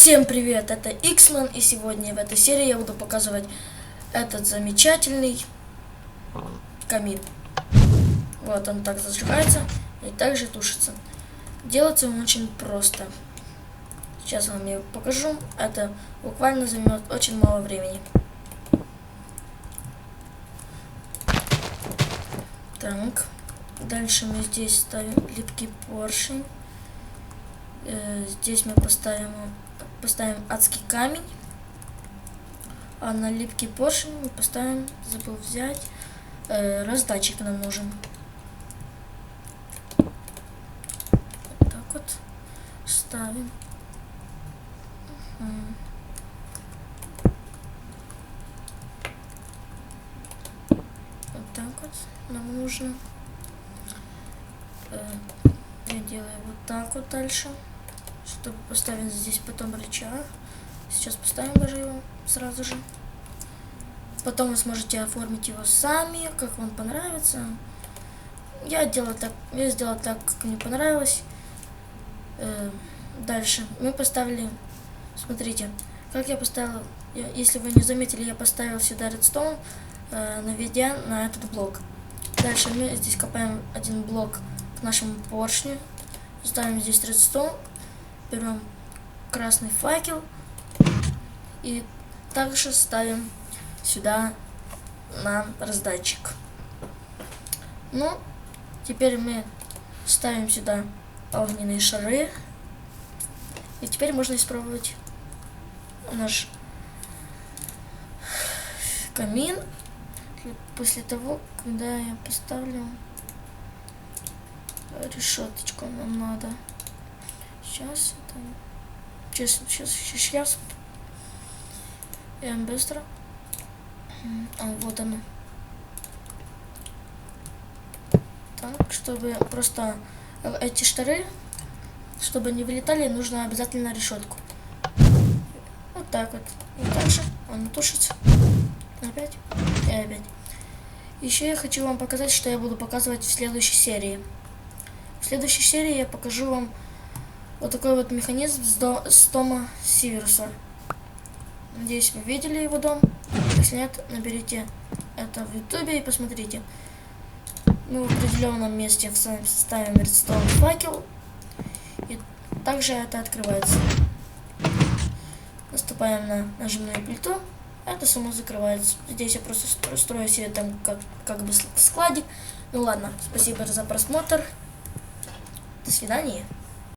Всем привет, это Иксман, и сегодня в этой серии я буду показывать этот замечательный камин. Вот он так зажигается и также тушится. Делается он очень просто. Сейчас я вам его покажу. Это буквально займет очень мало времени. Так, дальше мы здесь ставим липкий поршень. Здесь мы поставим адский камень, а на липкий поршень мы поставим, забыл взять, раздатчик нам нужен. Вот так вот ставим. Вот так вот нам нужно. Я делаю вот так вот дальше, чтобы поставить здесь потом рычаг. Сейчас поставим даже его сразу же. Потом вы сможете оформить его сами, как вам понравится. Я сделал так, как мне понравилось. Дальше мы поставили, смотрите, как я поставил, если вы не заметили, я поставил сюда редстоун, наведя на этот блок. Дальше мы здесь копаем один блок к нашему поршню, ставим здесь редстоун, берем красный факел и также ставим сюда на раздатчик. Ну, теперь мы ставим сюда огненные шары, и теперь можно испробовать наш камин. После того, когда я поставлю решеточку, нам надо сейчас быстро. Вот она. Так, чтобы просто эти шторы, чтобы не вылетали, нужно обязательно решетку. Вот так вот. И дальше он тушится. Опять и опять. Еще я хочу вам показать, что я буду показывать в следующей серии. В следующей серии я покажу вам вот такой вот механизм с дома Сиверуса. Надеюсь, вы видели его дом. Если нет, наберите это в ютубе и посмотрите. Мы в определенном месте ставим редстоун факел. И также это открывается. Наступаем на нажимную плиту. Это само закрывается. Здесь я просто строю себе там как бы складик. Ну ладно, спасибо за просмотр. До свидания.